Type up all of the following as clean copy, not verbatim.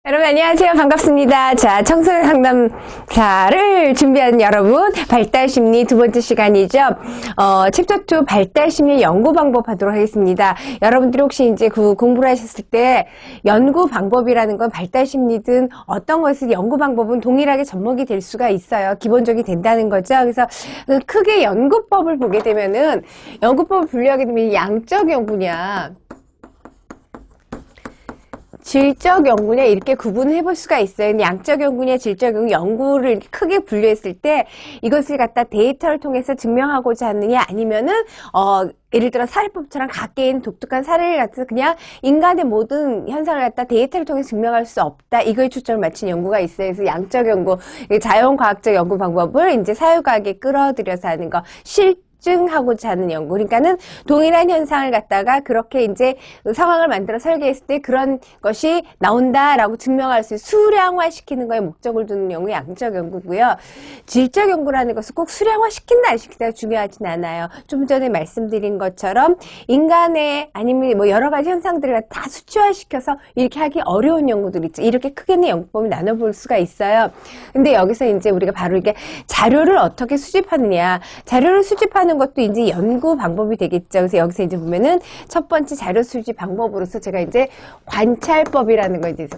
여러분 안녕하세요. 반갑습니다. 자, 청소년 상담사를 준비하는 여러분, 발달심리 두 번째 시간이죠. 챕터 2 발달심리 연구 방법 하도록 하겠습니다. 여러분들이 혹시 이제 공부를 하셨을 때 연구 방법이라는 건 발달심리든 어떤 것을 연구 방법은 동일하게 접목이 될 수가 있어요. 기본적이 된다는 거죠. 그래서 크게 연구법을 보게 되면은 연구법을 분류하게 되면 양적 연구냐 질적 연구냐 이렇게 구분을 해볼 수가 있어요. 양적 연구냐 질적 연구, 연구를 이렇게 크게 분류했을 때 이것을 갖다 데이터를 통해서 증명하고자 하느냐 아니면은 예를 들어 사례법처럼 각개인 독특한 사례를 갖다서 그냥 인간의 모든 현상을 갖다 데이터를 통해서 증명할 수 없다. 이거에 초점을 맞춘 연구가 있어요. 그래서 양적 연구, 자연과학적 연구 방법을 이제 사회과학에 끌어들여서 하는 거, 증하고자 하는 연구. 그러니까는 동일한 현상을 갖다가 그렇게 이제 상황을 만들어 설계했을 때 그런 것이 나온다라고 증명할 수 있는 수량화 시키는 거에 목적을 두는 연구, 양적 연구고요. 질적 연구라는 것은 꼭 수량화 시킨다 안 시킨다가 중요하진 않아요. 좀 전에 말씀드린 것처럼 인간의 아니면 뭐 여러 가지 현상들을 다 수치화 시켜서 이렇게 하기 어려운 연구들 있죠. 이렇게 크게는 연구법을 나눠볼 수가 있어요. 근데 여기서 이제 우리가 바로 이게 자료를 어떻게 수집하느냐, 자료를 수집하는 것도 이제 연구 방법이 되겠죠. 그래서 여기서 이제 보면은 첫 번째 자료 수집 방법으로서 제가 이제 관찰법이라는 거 이제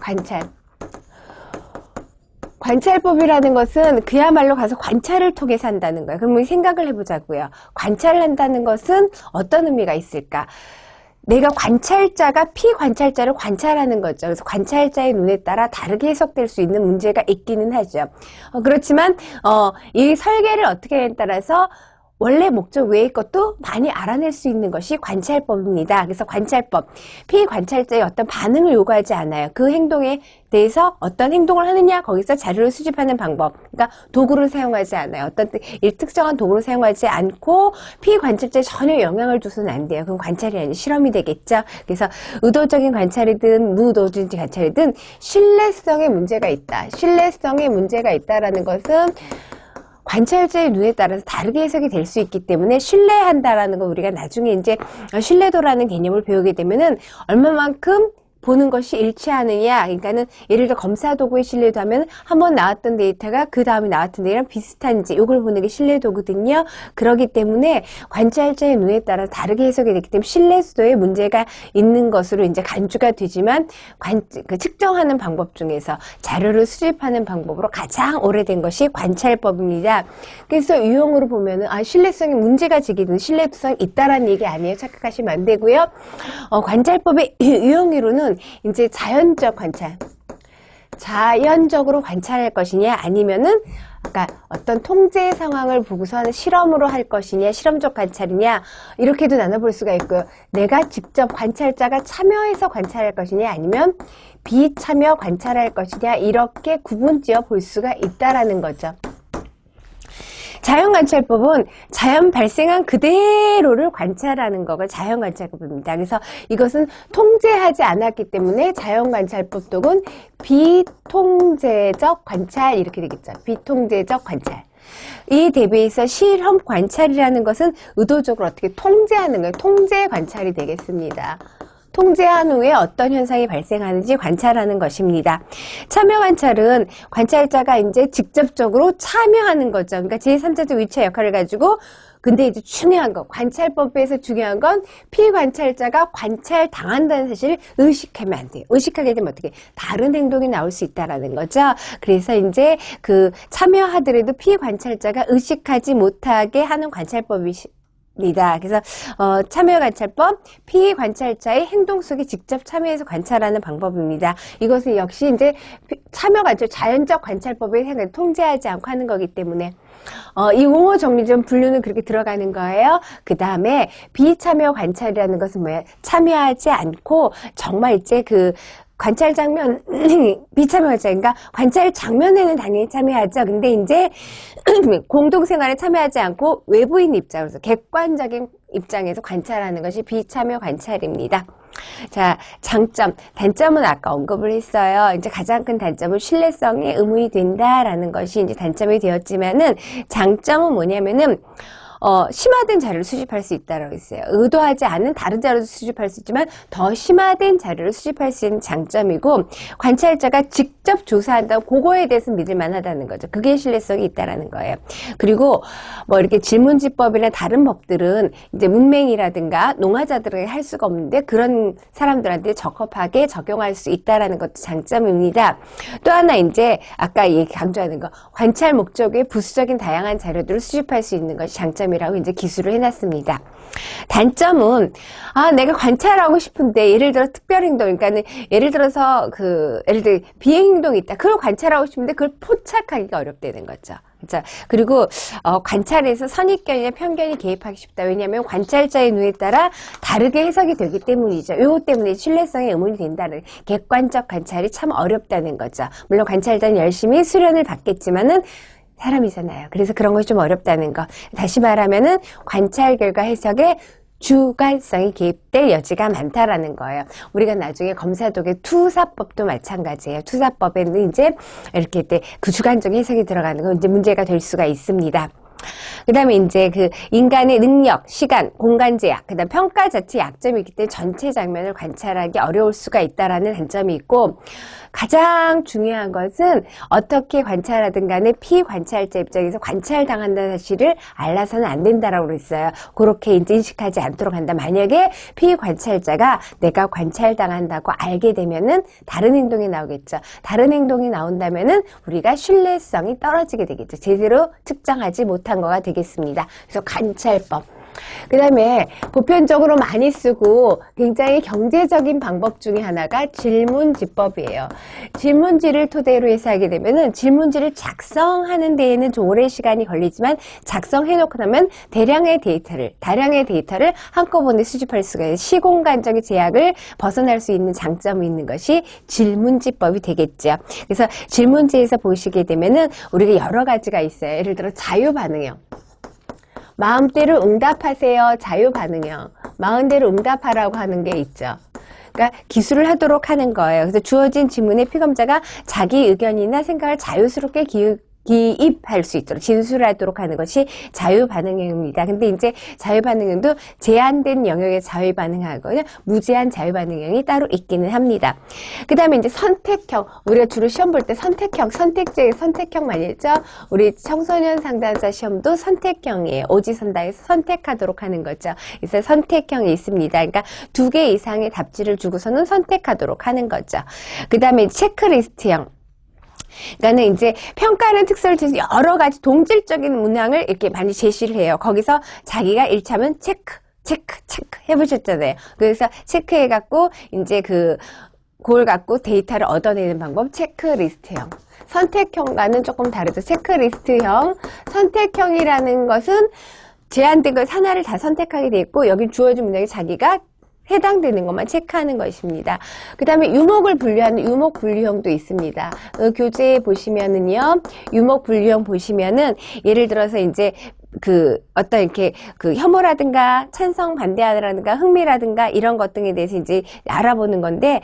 관찰법이라는 것은 그야말로 가서 관찰을 통해서 한다는 거예요. 그럼 우리 생각을 해보자고요. 관찰을 한다는 것은 어떤 의미가 있을까? 내가 관찰자가 피관찰자를 관찰하는 거죠. 그래서 관찰자의 눈에 따라 다르게 해석될 수 있는 문제가 있기는 하죠. 그렇지만 이 설계를 어떻게 하냐에 따라서 원래 목적 외의 것도 많이 알아낼 수 있는 것이 관찰법입니다. 그래서 관찰법, 피관찰자의 어떤 반응을 요구하지 않아요. 그 행동에 대해서 어떤 행동을 하느냐, 거기서 자료를 수집하는 방법. 그러니까 도구를 사용하지 않아요. 어떤 특정한 도구를 사용하지 않고 피관찰자에 전혀 영향을 줘서는 안 돼요. 그럼 관찰이 아니라 실험이 되겠죠. 그래서 의도적인 관찰이든 무의도적인 관찰이든 신뢰성에 문제가 있다. 신뢰성에 문제가 있다라는 것은 관찰자의 눈에 따라서 다르게 해석이 될 수 있기 때문에 신뢰한다라는 거 우리가 나중에 이제 신뢰도라는 개념을 배우게 되면은 얼마만큼 보는 것이 일치하느냐. 그러니까는 예를 들어 검사 도구의 신뢰도 하면 한번 나왔던 데이터가 그 다음에 나왔던 데이터랑 비슷한지 이걸 보는 게 신뢰도거든요. 그렇기 때문에 관찰자의 눈에 따라 다르게 해석이 되기 때문에 신뢰도에 문제가 있는 것으로 이제 간주가 되지만 측정하는 방법 중에서 자료를 수집하는 방법으로 가장 오래된 것이 관찰법입니다. 그래서 유형으로 보면은 신뢰성에 문제가 지기는 신뢰도성이 있다라는 얘기 아니에요. 착각하시면 안 되고요. 관찰법의 유형으로는 이제 자연적 관찰, 자연적으로 관찰할 것이냐 아니면은 아까 어떤 통제 상황을 보고서 하는 실험으로 할 것이냐, 실험적 관찰이냐 이렇게도 나눠볼 수가 있고요. 내가 직접 관찰자가 참여해서 관찰할 것이냐 아니면 비참여 관찰할 것이냐 이렇게 구분지어 볼 수가 있다라는 거죠. 자연관찰법은 자연 발생한 그대로를 관찰하는 거가 자연관찰법입니다. 그래서 이것은 통제하지 않았기 때문에 자연관찰법 또는 비통제적 관찰 이렇게 되겠죠. 비통제적 관찰. 이 대비해서 실험 관찰이라는 것은 의도적으로 어떻게 통제하는 거예요. 통제 관찰이 되겠습니다. 통제한 후에 어떤 현상이 발생하는지 관찰하는 것입니다. 참여 관찰은 관찰자가 이제 직접적으로 참여하는 거죠. 그러니까 제3자적 위치의 역할을 가지고 근데 이제 중요한 거, 관찰법에서 중요한 건 피관찰자가 관찰당한다는 사실을 의식하면 안 돼요. 의식하게 되면 어떻게 다른 행동이 나올 수 있다라는 거죠. 그래서 이제 참여하더라도 피관찰자가 의식하지 못하게 하는 관찰법이 그래서 참여관찰법, 피관찰자의 행동 속에 직접 참여해서 관찰하는 방법입니다. 이것은 역시 이제 참여관찰, 자연적 관찰법에 통제하지 않고 하는 거기 때문에 이 용어 정리점 분류는 그렇게 들어가는 거예요. 그 다음에 비참여 관찰이라는 것은 뭐예요? 참여하지 않고 정말 이제 관찰 장면, 비참여 관찰, 그러니까 관찰 장면에는 당연히 참여하죠. 근데 이제 공동생활에 참여하지 않고 외부인 입장으로서 객관적인 입장에서 관찰하는 것이 비참여 관찰입니다. 자, 장점, 단점은 아까 언급을 했어요. 이제 가장 큰 단점은 신뢰성에 의문이 된다라는 것이 이제 단점이 되었지만은 장점은 뭐냐면은 심화된 자료를 수집할 수 있다고 했어요. 의도하지 않은 다른 자료도 수집할 수 있지만 더 심화된 자료를 수집할 수 있는 장점이고, 관찰자가 직접 조사한다고 그거에 대해서 믿을 만하다는 거죠. 그게 신뢰성이 있다라는 거예요. 그리고 뭐 이렇게 질문지법이나 다른 법들은 이제 문맹이라든가 농화자들에게 할 수가 없는데 그런 사람들한테 적합하게 적용할 수 있다라는 것도 장점입니다. 또 하나 이제 아까 강조하는 거, 관찰 목적의 부수적인 다양한 자료들을 수집할 수 있는 것이 장점이라고 이제 기술을 해놨습니다. 단점은 내가 관찰하고 싶은데 예를 들어 특별행동, 그러니까는 예를 들어서 예를 들어 비행행동이 있다. 그걸 관찰하고 싶은데 그걸 포착하기가 어렵다는 거죠. 그렇죠? 그리고 관찰에서 선입견이나 편견이 개입하기 쉽다. 왜냐하면 관찰자의 눈에 따라 다르게 해석이 되기 때문이죠. 이것 때문에 신뢰성에 의문이 된다는, 객관적 관찰이 참 어렵다는 거죠. 물론 관찰자는 열심히 수련을 받겠지만은 사람이잖아요. 그래서 그런 것이 좀 어렵다는 거. 다시 말하면은 관찰 결과 해석에 주관성이 개입될 여지가 많다라는 거예요. 우리가 나중에 검사독의 투사법도 마찬가지예요. 투사법에는 이제 이렇게 그 주관적 해석이 들어가는 건 이제 문제가 될 수가 있습니다. 그 다음에 이제 인간의 능력, 시간, 공간 제약, 그 다음 평가 자체 약점이 있기 때문에 전체 장면을 관찰하기 어려울 수가 있다라는 단점이 있고, 가장 중요한 것은 어떻게 관찰하든 간에 피관찰자 입장에서 관찰당한다는 사실을 알아서는 안 된다라고 그랬어요. 그렇게 이제 인식하지 않도록 한다. 만약에 피관찰자가 내가 관찰당한다고 알게 되면은 다른 행동이 나오겠죠. 다른 행동이 나온다면은 우리가 신뢰성이 떨어지게 되겠죠. 제대로 측정하지 못한 거가 되겠습니다. 그래서 관찰법. 그 다음에 보편적으로 많이 쓰고 굉장히 경제적인 방법 중에 하나가 질문지법이에요. 질문지를 토대로 해서 하게 되면은 질문지를 작성하는 데에는 좀 오랜 시간이 걸리지만 작성해놓고 나면 다량의 데이터를 한꺼번에 수집할 수가 있어요. 시공간적인 제약을 벗어날 수 있는 장점이 있는 것이 질문지법이 되겠죠. 그래서 질문지에서 보시게 되면은 우리가 여러 가지가 있어요. 예를 들어 자유반응형. 마음대로 응답하세요. 자유반응형. 마음대로 응답하라고 하는 게 있죠. 그러니까 기술을 하도록 하는 거예요. 그래서 주어진 질문에 피검자가 자기 의견이나 생각을 자유스럽게 기입할 수 있도록 진술을 하도록 하는 것이 자유반응형입니다. 근데 이제 자유반응형도 제한된 영역에 자유반응하거나 무제한 자유반응형이 따로 있기는 합니다. 그 다음에 이제 선택형, 우리가 주로 시험 볼 때 선택형, 선택지의 선택형 많이 했죠? 우리 청소년 상담사 시험도 선택형이에요. 오지선다에서 선택하도록 하는 거죠. 그래서 선택형이 있습니다. 그러니까 2개 이상의 답지를 주고서는 선택하도록 하는 거죠. 그 다음에 체크리스트형. 그러니까는 이제 평가하는 특성을 통해서 여러 가지 동질적인 문항을 이렇게 많이 제시를 해요. 거기서 자기가 1차면 체크 해보셨잖아요. 그래서 체크해갖고 이제 그걸 갖고 데이터를 얻어내는 방법, 체크리스트형. 선택형과는 조금 다르죠. 체크리스트형, 선택형이라는 것은 제한된 것 하나를 다 선택하게 돼 있고 여기 주어진 문항에 자기가 해당되는 것만 체크하는 것입니다. 그 다음에 유목을 분류하는 유목분류형도 있습니다. 교재에 보시면은요, 유목분류형 보시면은 예를 들어서 이제 어떤 이렇게 혐오라든가 찬성 반대하라든가 흥미라든가 이런 것 등에 대해서 이제 알아보는 건데,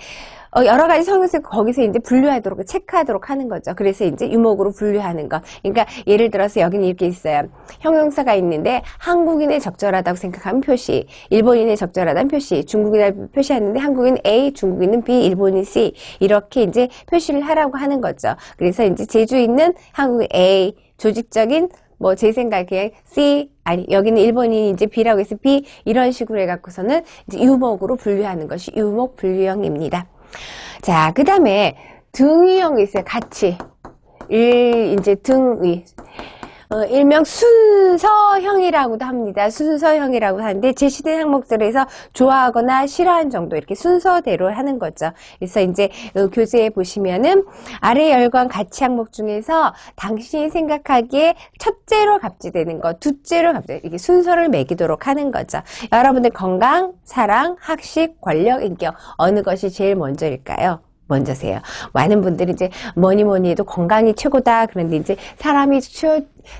여러 가지 성격을 거기서 이제 분류하도록, 체크하도록 하는 거죠. 그래서 이제 유목으로 분류하는 것. 그러니까 예를 들어서 여기는 이렇게 있어요. 형용사가 있는데 한국인의 적절하다고 생각하면 표시, 일본인의 적절하다는 표시, 중국인을 표시하는데 한국인 A, 중국인은 B, 일본인 C 이렇게 이제 표시를 하라고 하는 거죠. 그래서 이제 제주 있는 한국인 A, 조직적인 제 생각에 C, 여기는 일본인이 이제 B라고 해서 B, 이런 식으로 해갖고서는 이제 유목으로 분류하는 것이 유목 분류형입니다. 자, 그 다음에 등위형이 있어요. 같이. 이제 등위. 일명 순서형이라고도 합니다. 순서형이라고 하는데 제시된 항목들에서 좋아하거나 싫어하는 정도 이렇게 순서대로 하는 거죠. 그래서 이제 교재에 보시면은 아래 열관 가치 항목 중에서 당신이 생각하기에 첫째로 갑지되는 거, 둘째로 갑지되는 거, 이게 순서를 매기도록 하는 거죠. 여러분들 건강, 사랑, 학식, 권력, 인격 어느 것이 제일 먼저일까요? 먼저세요. 많은 분들이 이제 뭐니 해도 건강이 최고다. 그런데 이제 사람이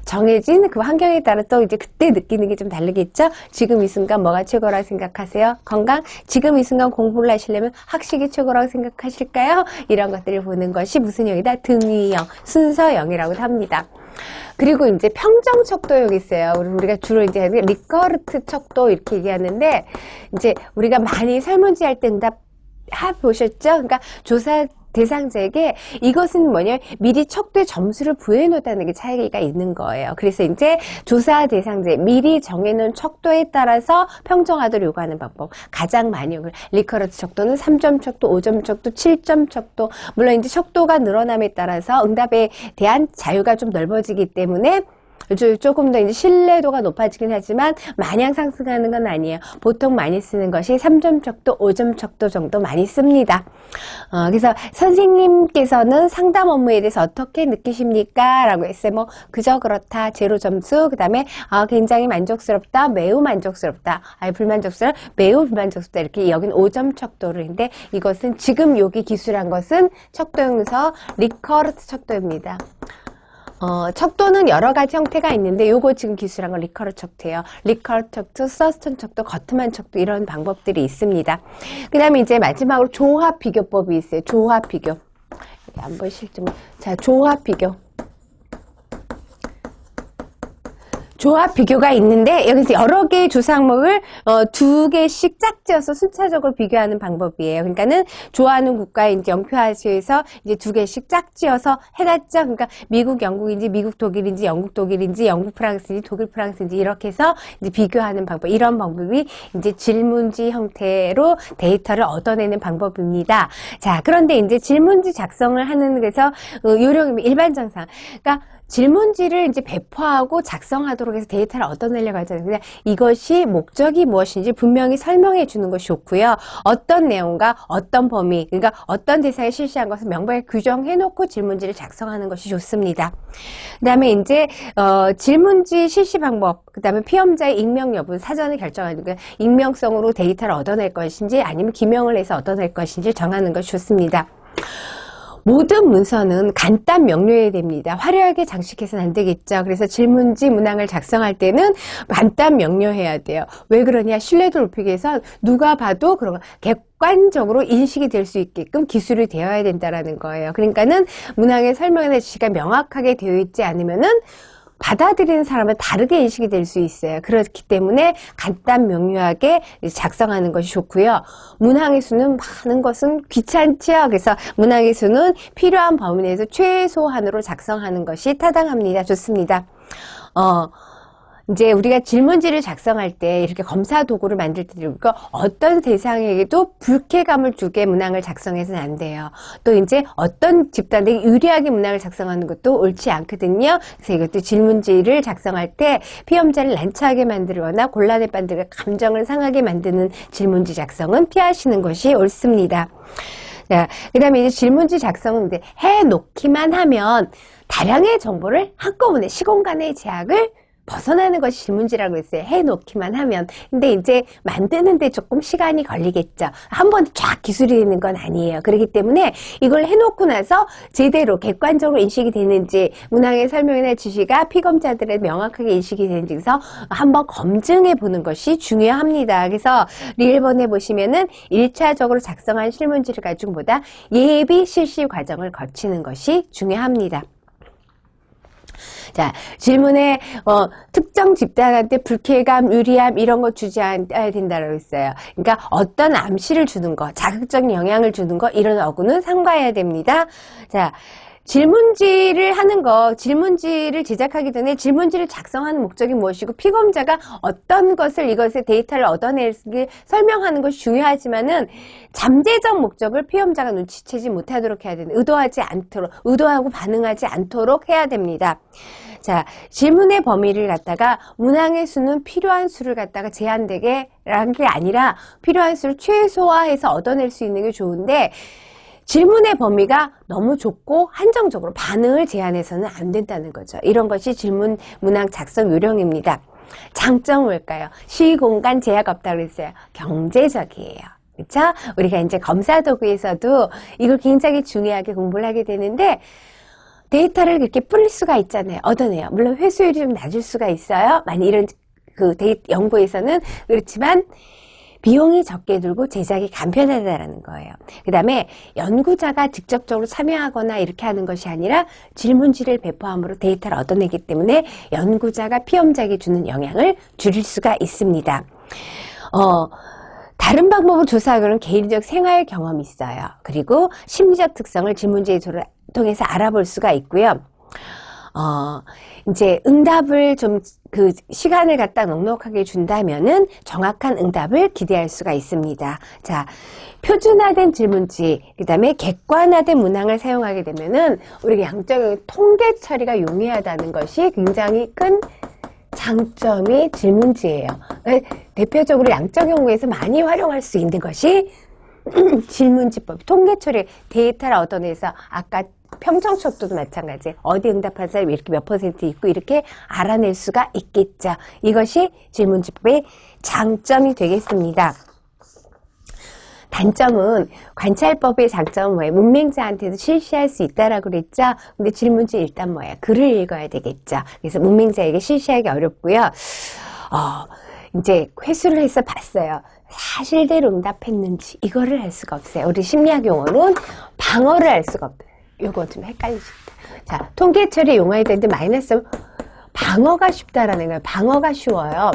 정해진 그 환경에 따라 또 이제 그때 느끼는 게 좀 다르겠죠? 지금 이 순간 뭐가 최고라고 생각하세요? 건강? 지금 이 순간 공부를 하시려면 학식이 최고라고 생각하실까요? 이런 것들을 보는 것이 무슨 형이다? 등위형, 순서형이라고 합니다. 그리고 이제 평정 척도형 있어요. 우리가 주로 이제 리커르트 척도 이렇게 얘기하는데, 이제 우리가 많이 설문지 할 때 응답 보셨죠? 그러니까 조사 대상자에게 이것은 뭐냐, 미리 척도에 점수를 부여해 놓다는 게 차이가 있는 거예요. 그래서 이제 조사 대상자에 미리 정해놓은 척도에 따라서 평정하도록 요구하는 방법. 가장 많이 리커런트 척도는 3점 척도, 5점 척도, 7점 척도. 물론 이제 척도가 늘어남에 따라서 응답에 대한 자유가 좀 넓어지기 때문에 조금 더 이제 신뢰도가 높아지긴 하지만 마냥 상승하는 건 아니에요. 보통 많이 쓰는 것이 3점 척도, 5점 척도 정도 많이 씁니다. 그래서 선생님께서는 상담 업무에 대해서 어떻게 느끼십니까? 라고 했어요. 뭐 그저 그렇다, 제로 점수, 그 다음에 굉장히 만족스럽다, 매우 만족스럽다, 불만족스럽다, 매우 불만족스럽다, 이렇게 여긴 5점 척도인데, 이것은 지금 여기 기술한 것은 척도용서 리커르트 척도입니다. 척도는 여러 가지 형태가 있는데 요거 지금 기술한 건 리커르트 척도예요. 리커르트 척도, 서스턴 척도, 거트만 척도 이런 방법들이 있습니다. 그 다음에 이제 마지막으로 조합 비교법이 있어요. 조합 비교. 안 보이실 좀. 자, 조합 비교. 조합 비교가 있는데 여기서 여러 개의 조사 항목을 2개씩 짝지어서 순차적으로 비교하는 방법이에요. 그러니까는 좋아하는 국가에 이제 영표화해서 이제 2개씩 짝지어서 해놨죠. 그러니까 미국 영국인지 미국 독일인지 영국 독일인지 영국 프랑스인지 독일 프랑스인지 이렇게 해서 이제 비교하는 방법. 이런 방법이 이제 질문지 형태로 데이터를 얻어내는 방법입니다. 자, 그런데 이제 질문지 작성을 하는 그래서 요령이 일반 정상. 그러니까 질문지를 이제 배포하고 작성하도록 해서 데이터를 얻어내려고 하잖아요. 그냥 이것이 목적이 무엇인지 분명히 설명해 주는 것이 좋고요. 어떤 내용과 어떤 범위, 그러니까 어떤 대상에 실시한 것을 명백하게 규정해 놓고 질문지를 작성하는 것이 좋습니다. 그 다음에 이제 질문지 실시 방법, 그 다음에 피험자의 익명 여부는 사전에 결정하는 거예요. 익명성으로 데이터를 얻어낼 것인지 아니면 기명을 해서 얻어낼 것인지 정하는 것이 좋습니다. 모든 문서는 간단 명료해야 됩니다. 화려하게 장식해서는 안 되겠죠. 그래서 질문지 문항을 작성할 때는 간단 명료해야 돼요. 왜 그러냐? 신뢰도를 높이기 위해서 누가 봐도 그런 거 객관적으로 인식이 될 수 있게끔 기술이 되어야 된다라는 거예요. 그러니까는 문항의 설명이나 지시가 명확하게 되어 있지 않으면은 받아들이는 사람은 다르게 인식이 될 수 있어요. 그렇기 때문에 간단 명료하게 작성하는 것이 좋고요. 문항의 수는 많은 것은 귀찮지요. 그래서 문항의 수는 필요한 범위 내에서 최소한으로 작성하는 것이 타당합니다. 좋습니다. 이제 우리가 질문지를 작성할 때 이렇게 검사 도구를 만들 때 어떤 대상에게도 불쾌감을 주게 문항을 작성해서는 안 돼요. 또 이제 어떤 집단에게 유리하게 문항을 작성하는 것도 옳지 않거든요. 그래서 이것도 질문지를 작성할 때 피험자를 난처하게 만들거나 곤란에 빠지게 감정을 상하게 만드는 질문지 작성은 피하시는 것이 옳습니다. 자, 그 다음에 이제 질문지 작성은 이제 해놓기만 하면 다량의 정보를 한꺼번에 시공간의 제약을 벗어나는 것이 질문지라고 했어요. 해놓기만 하면. 근데 이제 만드는데 조금 시간이 걸리겠죠. 한 번에 쫙 기술이 되는 건 아니에요. 그렇기 때문에 이걸 해놓고 나서 제대로 객관적으로 인식이 되는지, 문항의 설명이나 지시가 피검자들의 명확하게 인식이 되는지 서 한번 검증해 보는 것이 중요합니다. 그래서 리일본에 보시면은 1차적으로 작성한 실문지를 가지고 보다 예비 실시 과정을 거치는 것이 중요합니다. 자, 질문에 특정 집단한테 불쾌감, 유리함 이런 거 주지 않아야 된다고 했어요. 그러니까 어떤 암시를 주는 거, 자극적인 영향을 주는 거 이런 어구는 삼가해야 됩니다. 자, 질문지를 하는 거, 질문지를 제작하기 전에 질문지를 작성하는 목적이 무엇이고 피검자가 어떤 것을 이것의 데이터를 얻어내기 설명하는 것이 중요하지만은 잠재적 목적을 피험자가 눈치채지 못하도록 해야 된다. 의도하지 않도록, 의도하고 반응하지 않도록 해야 됩니다. 자, 질문의 범위를 갖다가 문항의 수는 필요한 수를 갖다가 제한되게 라는 게 아니라 필요한 수를 최소화해서 얻어낼 수 있는 게 좋은데 질문의 범위가 너무 좁고 한정적으로 반응을 제한해서는 안 된다는 거죠. 이런 것이 질문 문항 작성 요령입니다. 장점은 뭘까요? 시공간 제약 없다고 그랬어요. 경제적이에요. 그렇죠? 우리가 이제 검사 도구에서도 이걸 굉장히 중요하게 공부를 하게 되는데 데이터를 그렇게 뿌릴 수가 있잖아요. 얻어내요. 물론 회수율이 좀 낮을 수가 있어요. 많이 이런 연구에서는 그렇지만 비용이 적게 들고 제작이 간편하다라는 거예요. 그 다음에 연구자가 직접적으로 참여하거나 이렇게 하는 것이 아니라 질문지를 배포함으로 데이터를 얻어내기 때문에 연구자가 피험자에게 주는 영향을 줄일 수가 있습니다. 다른 방법으로 조사하고는 개인적 생활 경험이 있어요. 그리고 심리적 특성을 질문지를 통해서 알아볼 수가 있고요. 이제 응답을 좀 그 시간을 갖다 넉넉하게 준다면은 정확한 응답을 기대할 수가 있습니다. 자, 표준화된 질문지, 그 다음에 객관화된 문항을 사용하게 되면은 우리가 양적인 통계 처리가 용이하다는 것이 굉장히 큰 장점이 질문지예요. 대표적으로 양적 연구에서 많이 활용할 수 있는 것이 질문지법, 통계 처리, 데이터를 얻어내서 아까 평정속도도 마찬가지. 어디 응답한 사람이 이렇게 몇 퍼센트 있고 이렇게 알아낼 수가 있겠죠. 이것이 질문지법의 장점이 되겠습니다. 단점은 관찰법의 장점은 뭐예요? 문맹자한테도 실시할 수 있다라고 그랬죠. 근데 질문지 일단 뭐예요? 글을 읽어야 되겠죠. 그래서 문맹자에게 실시하기 어렵고요. 이제 회수를 해서 봤어요. 사실대로 응답했는지 이거를 할 수가 없어요. 우리 심리학 용어는 방어를 할 수가 없어요. 요거 좀 헷갈리십니다. 자, 통계 처리 용어에 대한데 마이너스 방어가 쉽다라는 거예요. 방어가 쉬워요.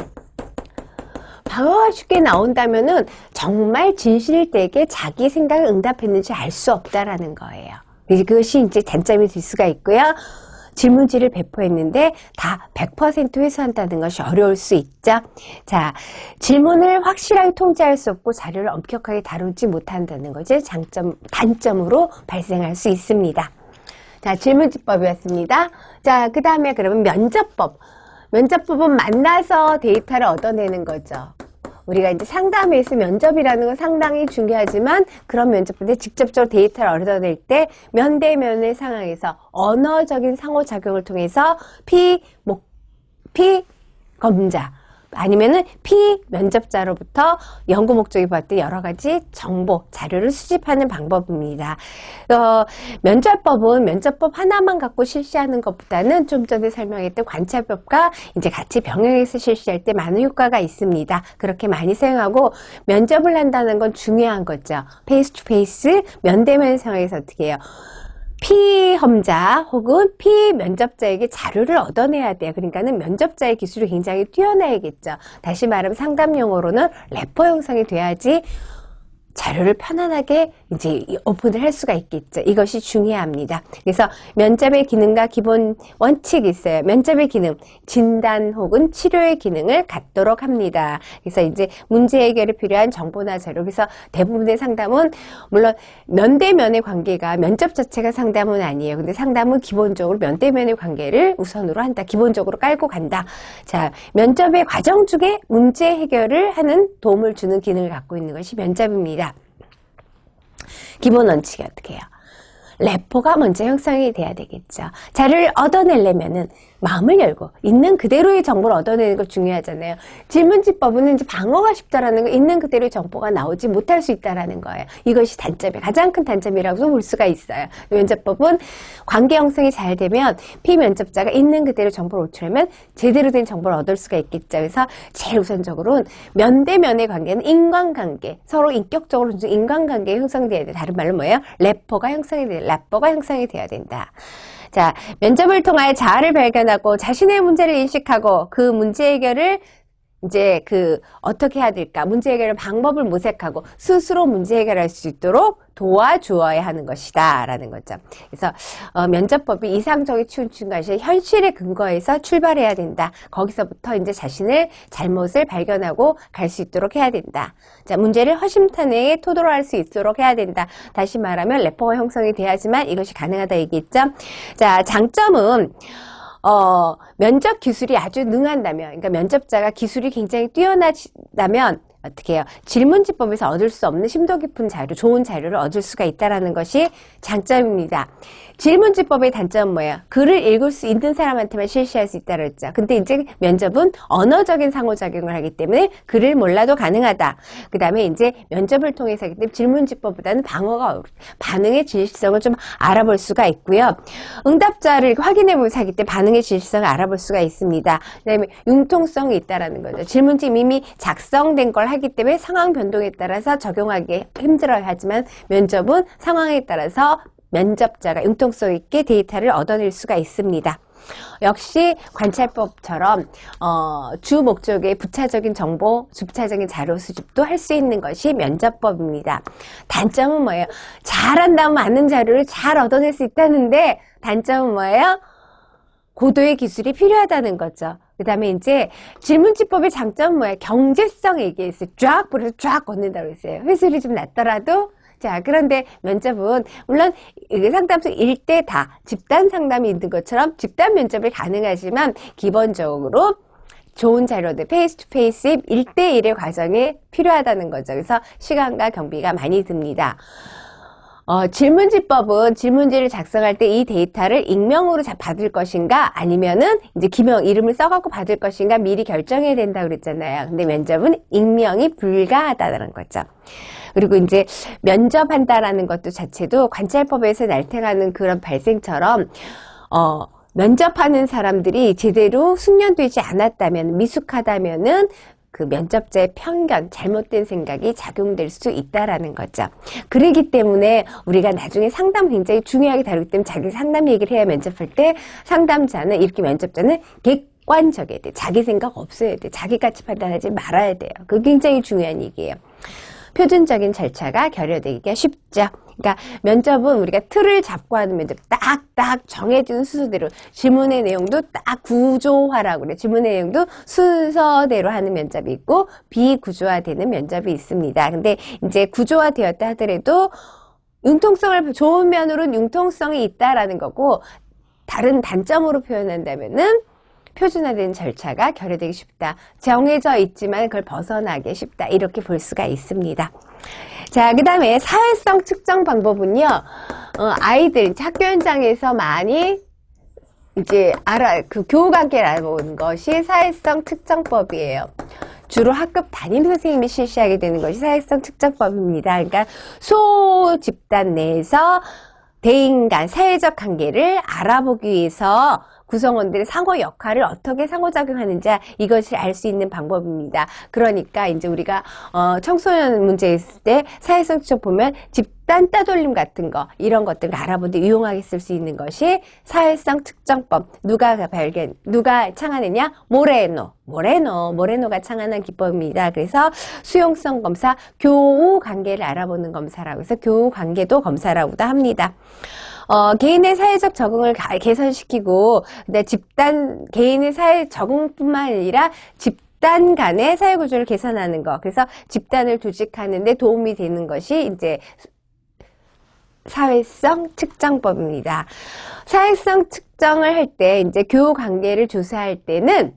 방어가 쉽게 나온다면은 정말 진실되게 자기 생각을 응답했는지 알 수 없다라는 거예요. 그것이 이제 단점이 될 수가 있고요. 질문지를 배포했는데 다 100% 회수한다는 것이 어려울 수 있죠. 자, 질문을 확실하게 통제할 수 없고 자료를 엄격하게 다루지 못한다는 것이 단점으로 발생할 수 있습니다. 자, 질문지법이었습니다. 자, 그 다음에 그러면 면접법. 면접법은 만나서 데이터를 얻어내는 거죠. 우리가 이제 상담에서 면접이라는 건 상당히 중요하지만 그런 면접인데 직접적으로 데이터를 얻어낼 때 면대면의 상황에서 언어적인 상호작용을 통해서 피검자 아니면은 피면접자로부터 연구 목적이 봤던 여러 가지 정보, 자료를 수집하는 방법입니다. 면접법은 면접법 하나만 갖고 실시하는 것보다는 좀 전에 설명했던 관찰법과 이제 같이 병행해서 실시할 때 많은 효과가 있습니다. 그렇게 많이 사용하고 면접을 한다는 건 중요한 거죠. 페이스 투 페이스, 면대면 상황에서 어떻게 해요? 피험자 혹은 피면접자에게 자료를 얻어내야 돼요. 그러니까는 면접자의 기술이 굉장히 뛰어나야겠죠. 다시 말하면 상담 용어로는 래퍼 형성이 돼야지 자료를 편안하게 이제 오픈을 할 수가 있겠죠. 이것이 중요합니다. 그래서 면접의 기능과 기본 원칙이 있어요. 면접의 기능, 진단 혹은 치료의 기능을 갖도록 합니다. 그래서 이제 문제 해결에 필요한 정보나 자료. 그래서 대부분의 상담은 물론 면대면의 관계가 면접 자체가 상담은 아니에요. 근데 상담은 기본적으로 면대면의 관계를 우선으로 한다. 기본적으로 깔고 간다. 자, 면접의 과정 중에 문제 해결을 하는 도움을 주는 기능을 갖고 있는 것이 면접입니다. 기본 원칙이 어떻게 해요? 래퍼가 먼저 형성이 돼야 되겠죠. 자료를 얻어내려면은 마음을 열고 있는 그대로의 정보를 얻어내는 거 중요하잖아요. 질문지법은 이제 방어가 쉽다라는 거, 있는 그대로의 정보가 나오지 못할 수 있다라는 거예요. 이것이 단점이 가장 큰 단점이라고 볼 수가 있어요. 면접법은 관계 형성이 잘 되면 피면접자가 있는 그대로 정보를 호출하면 제대로 된 정보를 얻을 수가 있겠죠. 그래서 제일 우선적으로는 면대면의 관계는 인간관계, 서로 인격적으로 인간관계가 형성돼야 돼. 다른 말로 뭐예요? 래퍼가 형성이 돼야 된다. 자, 면접을 통하여 자아를 발견하고 자신의 문제를 인식하고 그 문제 해결을 이제 어떻게 해야 될까? 문제 해결의 방법을 모색하고 스스로 문제 해결할 수 있도록 도와주어야 하는 것이다. 라는 거죠. 그래서, 면접법이 이상적인 치우친 것이 현실의 근거에서 출발해야 된다. 거기서부터 이제 자신의 잘못을 발견하고 갈 수 있도록 해야 된다. 자, 문제를 허심탄회하게 토로할 수 있도록 해야 된다. 다시 말하면 래퍼가 형성이 돼야지만 이것이 가능하다 얘기했죠. 자, 장점은, 면접 기술이 아주 능한다면, 그러니까 면접자가 기술이 굉장히 뛰어나다면, 어떻게 해요? 질문지법에서 얻을 수 없는 심도 깊은 자료, 좋은 자료를 얻을 수가 있다는 것이 장점입니다. 질문지법의 단점은 뭐예요? 글을 읽을 수 있는 사람한테만 실시할 수 있다고 했죠. 근데 이제 면접은 언어적인 상호작용을 하기 때문에 글을 몰라도 가능하다. 그 다음에 이제 면접을 통해서 하기 때문에 질문지법보다는 반응의 진실성을 좀 알아볼 수가 있고요. 응답자를 확인해보면서 하기 때문에 반응의 진실성을 알아볼 수가 있습니다. 그 다음에 융통성이 있다는 거죠. 질문지 이미 작성된 걸 하기 때문에 상황 변동에 따라서 적용하기 힘들어야 하지만 면접은 상황에 따라서 면접자가 융통성 있게 데이터를 얻어낼 수가 있습니다. 역시 관찰법처럼 주 목적의 부차적인 정보, 주차적인 자료 수집도 할 수 있는 것이 면접법입니다. 단점은 뭐예요? 잘한다면 많은 자료를 잘 얻어낼 수 있다는데 단점은 뭐예요? 고도의 기술이 필요하다는 거죠. 그 다음에 이제 질문지법의 장점은 뭐예요? 경제성 얘기했어요. 쫙 뿌려서 쫙 걷는다고 했어요. 회수율이 좀 낮더라도 자, 그런데 면접은 물론 상담소 1대 다 집단 상담이 있는 것처럼 집단 면접이 가능하지만 기본적으로 좋은 자료들 페이스 투 페이스 1대1의 과정이 필요하다는 거죠. 그래서 시간과 경비가 많이 듭니다. 질문지법은 질문지를 작성할 때 이 데이터를 익명으로 받을 것인가 아니면은 이제 기명 이름을 써갖고 받을 것인가 미리 결정해야 된다고 그랬잖아요. 근데 면접은 익명이 불가하다는 거죠. 그리고 이제 면접한다라는 것도 자체도 관찰법에서 날태가는 그런 발생처럼 면접하는 사람들이 제대로 숙련되지 않았다면 미숙하다면은 그 면접자의 편견, 잘못된 생각이 작용될 수 있다라는 거죠. 그러기 때문에 우리가 나중에 상담 굉장히 중요하게 다루기 때문에 자기 상담 얘기를 해야 면접할 때 상담자는 이렇게 면접자는 객관적이어야 돼. 자기 생각 없어야 돼. 자기같이 판단하지 말아야 돼요. 그게 굉장히 중요한 얘기예요. 표준적인 절차가 결여되기가 쉽죠. 그러니까 면접은 우리가 틀을 잡고 하는 면접, 딱딱 정해진 순서대로 질문의 내용도 딱 구조화라고 그래요. 질문의 내용도 순서대로 하는 면접이 있고 비구조화되는 면접이 있습니다. 근데 이제 구조화되었다 하더라도 융통성을 좋은 면으로는 융통성이 있다라는 거고 다른 단점으로 표현한다면은 표준화된 절차가 결여되기 쉽다. 정해져 있지만 그걸 벗어나기 쉽다. 이렇게 볼 수가 있습니다. 자, 그 다음에 사회성 측정 방법은요, 아이들 학교 현장에서 많이 이제 교우관계를 알아보는 것이 사회성 측정법이에요. 주로 학급 담임 선생님이 실시하게 되는 것이 사회성 측정법입니다. 그러니까 소 집단 내에서 대인 간 사회적 관계를 알아보기 위해서 구성원들의 상호 역할을 어떻게 상호작용하는지 이것을 알 수 있는 방법입니다. 그러니까 이제 우리가 청소년 문제 있을 때 사회성 측정 보면 집단 따돌림 같은 거 이런 것들을 알아보는데 유용하게 쓸 수 있는 것이 사회성 측정법. 누가 창안했냐? 모레노가 창안한 기법입니다. 그래서 수용성 검사, 교우 관계를 알아보는 검사라고 해서 교우 관계도 검사라고도 합니다. 개인의 사회적 적응을 개선시키고, 개인의 사회 적응뿐만 아니라 집단 간의 사회 구조를 개선하는 거. 그래서 집단을 조직하는데 도움이 되는 것이 이제 사회성 측정법입니다. 사회성 측정을 할 때 이제 교우 관계를 조사할 때는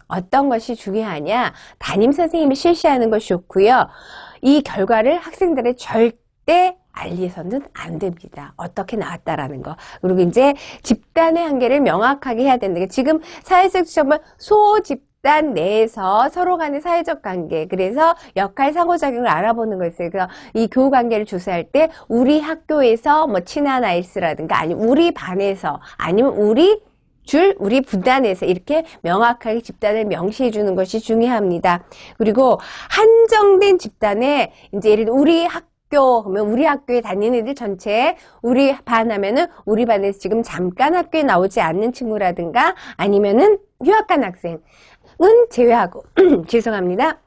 어떤 것이 중요하냐? 담임 선생님이 실시하는 것이 좋고요. 이 결과를 학생들의 절대 알리서는 안 됩니다. 어떻게 나왔다라는 거. 그리고 이제 집단의 한계를 명확하게 해야 된다. 지금 사회적 측정은 소집단 내에서 서로 간의 사회적 관계, 그래서 역할 상호작용을 알아보는 거였어요. 그래서 이 교우 관계를 조사할 때 우리 학교에서 뭐 친한 아이스라든가 아니면 우리 반에서 아니면 우리 분단에서 이렇게 명확하게 집단을 명시해 주는 것이 중요합니다. 그리고 한정된 집단에 이제 예를 들어 우리 그러면 우리 학교에 다니는 애들 전체 우리 반 하면은 우리 반에서 지금 잠깐 학교에 나오지 않는 친구라든가 아니면은 휴학한 학생은 제외하고 죄송합니다.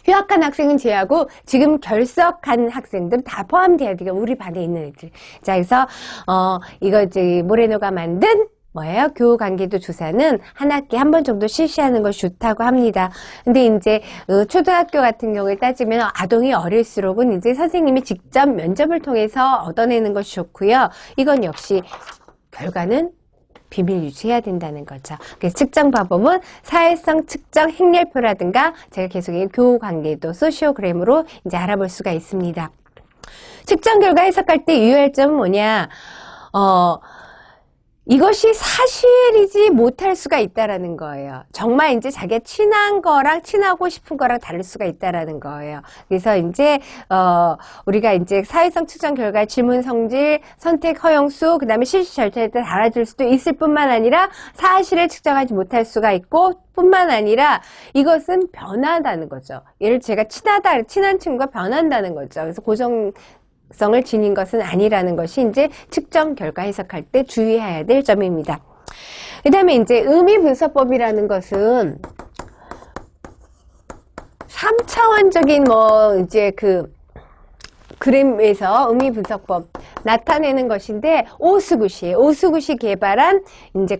휴학한 학생은 제외하고 지금 결석한 학생들 다 포함돼야 돼요. 우리 반에 있는 애들. 자, 그래서 이거 이제 모레노가 만든 뭐예요? 교우 관계도 조사는 한 학기에 한 번 정도 실시하는 것이 좋다고 합니다. 근데 이제 초등학교 같은 경우에 따지면 아동이 어릴수록은 이제 선생님이 직접 면접을 통해서 얻어내는 것이 좋고요. 이건 역시 결과는 비밀 유지해야 된다는 거죠. 그래서 측정 방법은 사회성 측정 행렬표라든가 제가 계속 교우 관계도 소시오그램으로 이제 알아볼 수가 있습니다. 측정 결과 해석할 때 유의할 점은 뭐냐? 이것이 사실이지 못할 수가 있다라는 거예요. 정말 이제 자기가 친한 거랑 친하고 싶은 거랑 다를 수가 있다라는 거예요. 그래서 이제 우리가 이제 사회성 측정 결과 질문 성질, 선택 허용수, 그다음에 실시 절차에 따라 달라질 수도 있을 뿐만 아니라 사실을 측정하지 못할 수가 있고 뿐만 아니라 이것은 변하다는 거죠. 예를 제가 친한 친구가 변한다는 거죠. 그래서 고정성을 지닌 것은 아니라는 것이 이제 측정 결과 해석할 때 주의해야 될 점입니다. 그 다음에 이제 의미분석법이라는 것은 3차원적인 이제 그 그림에서 의미분석법 나타내는 것인데 오스굿이 개발한 이제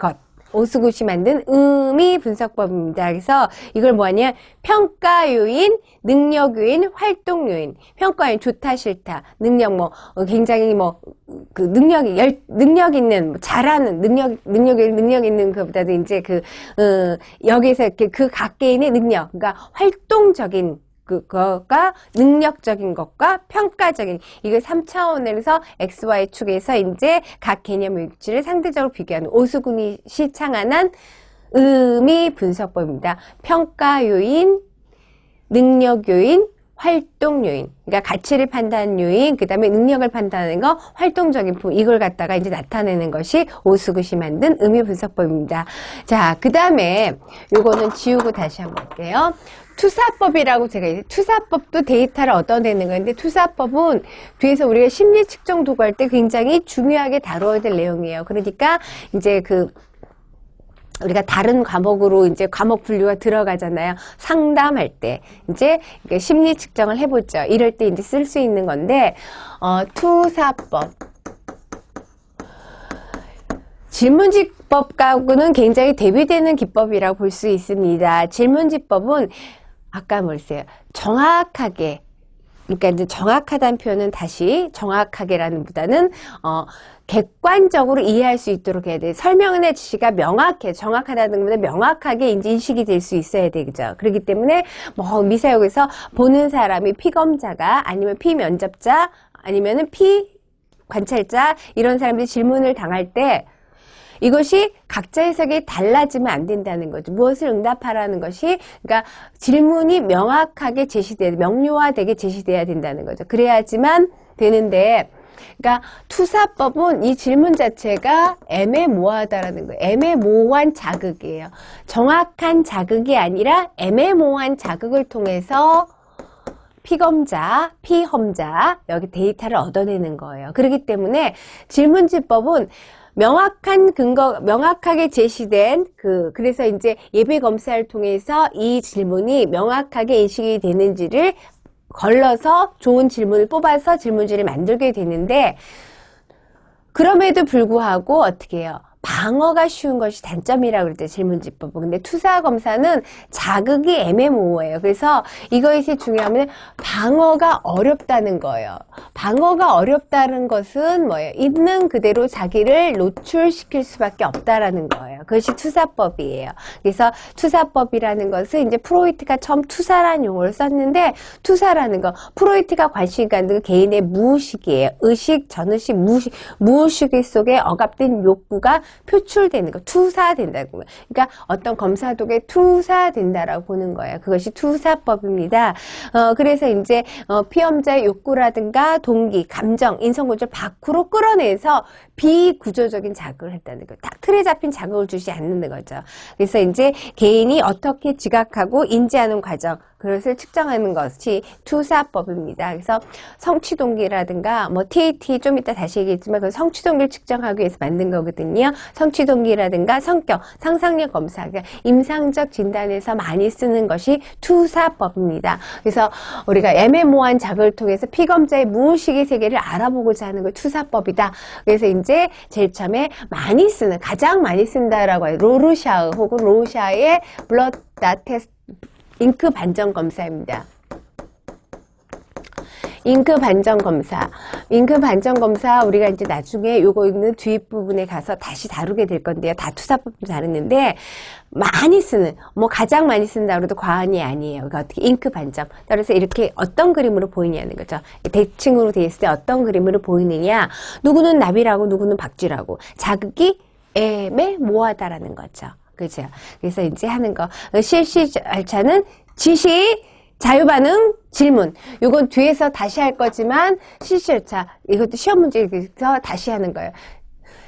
오스굿이 만든 의미분석법입니다. 그래서 이걸 뭐하냐? 평가 요인, 능력 요인, 활동 요인. 평가 요인 좋다 싫다. 능력 굉장히 그 능력 있는 잘하는 능력 있는 것보다도 이제 여기서 이렇게 그 각 개인의 능력, 그러니까 활동적인 그거가 능력적인 것과 평가적인 이걸 3차원에서 XY축에서 이제 각 개념의 위치를 상대적으로 비교하는 오스굿이 창안한 의미 분석법입니다. 평가 요인, 능력 요인, 활동 요인, 그러니까 가치를 판단하는 요인, 그 다음에 능력을 판단하는 거, 활동적인 부분, 이걸 갖다가 이제 나타내는 것이 오스굿이 만든 의미 분석법입니다. 자, 그 다음에 요거는 지우고 다시 한번 볼게요. 투사법이라고 제가 투사법도 데이터를 얻어내는 건데 투사법은 뒤에서 우리가 심리 측정 도구할 때 굉장히 중요하게 다뤄야 될 내용이에요. 그러니까 이제 우리가 다른 과목으로 이제 과목 분류가 들어가잖아요. 상담할 때 이제 심리 측정을 해보죠. 이럴 때 이제 쓸 수 있는 건데 투사법. 질문지법하고는 굉장히 대비되는 기법이라고 볼 수 있습니다. 질문지법은 아까 뭐랬어요? 정확하게, 그러니까 이제 정확하다는 표현은 다시 정확하게라는 보다는 객관적으로 이해할 수 있도록 해야 돼. 설명의 지시가 명확해. 정확하다는 것보다 명확하게 이제 인식이 될 수 있어야 되죠. 그렇기 때문에 미사역에서 보는 사람이 피검자가 아니면 피면접자 아니면은 피관찰자 이런 사람들이 질문을 당할 때 이것이 각자 해석이 달라지면 안 된다는 거죠. 무엇을 응답하라는 것이, 그러니까 질문이 명확하게 명료화되게 제시돼야 된다는 거죠. 그래야지만 되는데, 그러니까 투사법은 이 질문 자체가 애매모호하다라는 거예요. 애매모호한 자극이에요. 정확한 자극이 아니라 애매모호한 자극을 통해서 피검자, 피험자, 여기 데이터를 얻어내는 거예요. 그렇기 때문에 질문지법은 명확한 근거, 명확하게 제시된 그래서 이제 예배 검사를 통해서 이 질문이 명확하게 인식이 되는지를 걸러서 좋은 질문을 뽑아서 질문지를 만들게 되는데, 그럼에도 불구하고 어떻게 해요? 방어가 쉬운 것이 단점이라고 그랬죠. 질문지법은. 근데 투사검사는 자극이 애매모호해요. 그래서 이것이 중요하면 방어가 어렵다는 거예요. 방어가 어렵다는 것은 뭐예요? 있는 그대로 자기를 노출시킬 수밖에 없다라는 거예요. 그것이 투사법이에요. 그래서 투사법이라는 것은 이제 프로이트가 처음 투사라는 용어를 썼는데, 투사라는 거 프로이트가 관심 갖는 개인의 무의식이에요. 의식, 전의식, 무의식 속에 억압된 욕구가 표출되는 거, 투사된다고. 그러니까 어떤 검사 도구에 투사된다라고 보는 거예요. 그것이 투사법입니다. 그래서 이제 피험자의 욕구라든가 동기, 감정, 인성구조를 밖으로 끌어내서 비구조적인 자극을 했다는 거예요. 딱 틀에 잡힌 자극을 주지 않는 거죠. 그래서 이제 개인이 어떻게 지각하고 인지하는 과정, 그것을 측정하는 것이 투사법입니다. 그래서 성취동기라든가 TAT 좀 이따 다시 얘기했지만 그 성취동기를 측정하기 위해서 만든 거거든요. 성취동기라든가 성격, 상상력 검사, 그러니까 임상적 진단에서 많이 쓰는 것이 투사법입니다. 그래서 우리가 애매모호한 자극을 통해서 피검자의 무의식의 세계를 알아보고자 하는 걸 투사법이다. 그래서 이제 제일 처음에 가장 많이 쓴다라고 해요. 로르샤흐 혹은 로샤의 블러드 테스트, 잉크 반정 검사입니다. 잉크 반정 검사 우리가 이제 나중에 요거 있는 뒷부분에 가서 다시 다루게 될 건데요. 다 투사법도 다루는데 많이 쓰는, 가장 많이 쓴다 그래도 과언이 아니에요. 그러니까 어떻게 잉크 반정. 따라서 이렇게 어떤 그림으로 보이냐는 거죠. 대칭으로 돼 있을 때 어떤 그림으로 보이느냐. 누구는 나비라고 누구는 박쥐라고. 자극이 애매모호하다라는 거죠. 그죠? 그래서 이제 하는 거. 실시 절차는 지시, 자유반응, 질문. 요건 뒤에서 다시 할 거지만 실시 절차. 이것도 시험 문제에서 다시 하는 거예요.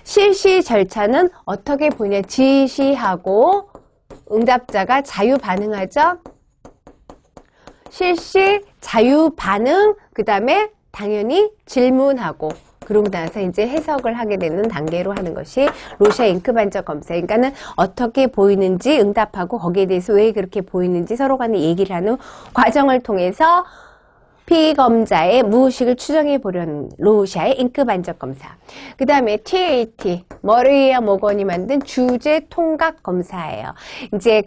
실시 절차는 어떻게 보냐. 지시하고 응답자가 자유 반응하죠. 실시, 자유 반응, 그 다음에 당연히 질문하고 그러고 나서 이제 해석을 하게 되는 단계로 하는 것이 로샤 잉크 반적 검사. 그러니까는 어떻게 보이는지 응답하고 거기에 대해서 왜 그렇게 보이는지 서로 간에 얘기를 하는 과정을 통해서 피검자의 무의식을 추정해 보려는 로샤의 잉크 반적 검사. 그 다음에 TAT, 머리야 모건이 만든 주제 통각 검사예요. 이제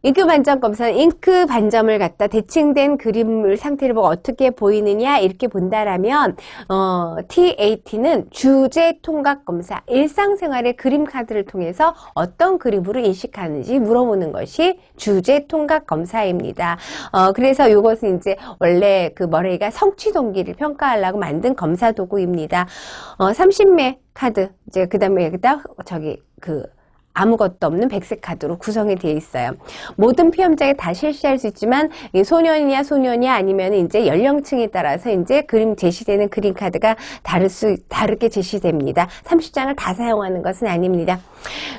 잉크 반점 검사는 잉크 반점을 갖다 대칭된 그림을 상태를 보고 어떻게 보이느냐 이렇게 본다라면 TAT는 주제 통각 검사, 일상생활의 그림 카드를 통해서 어떤 그림으로 인식하는지 물어보는 것이 주제 통각 검사입니다. 그래서 이것은 이제 원래 머레이가 성취 동기를 평가하려고 만든 검사 도구입니다. 30매 카드, 이제 그 다음에 여기다 아무것도 없는 백색 카드로 구성이 되어 있어요. 모든 피험자에 다 실시할 수 있지만 소년이냐 소년이냐 아니면 이제 연령층에 따라서 이제 제시되는 그림 카드가 다르게 제시됩니다. 30장을 다 사용하는 것은 아닙니다.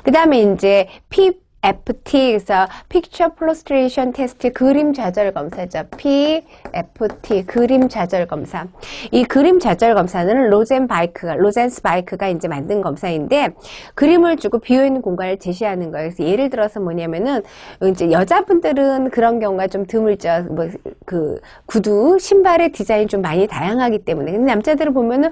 그 다음에 이제 PFT, 그래서 Picture Frustration Test, 그림 좌절 검사죠. PFT, 그림 좌절 검사. 이 그림 좌절 검사는 로젠스바이크가 이제 만든 검사인데, 그림을 주고 비어있는 공간을 제시하는 거예요. 그래서 예를 들어서 뭐냐면은, 이제 여자분들은 그런 경우가 좀 드물죠. 구두, 신발의 디자인이 좀 많이 다양하기 때문에. 근데 남자들을 보면은,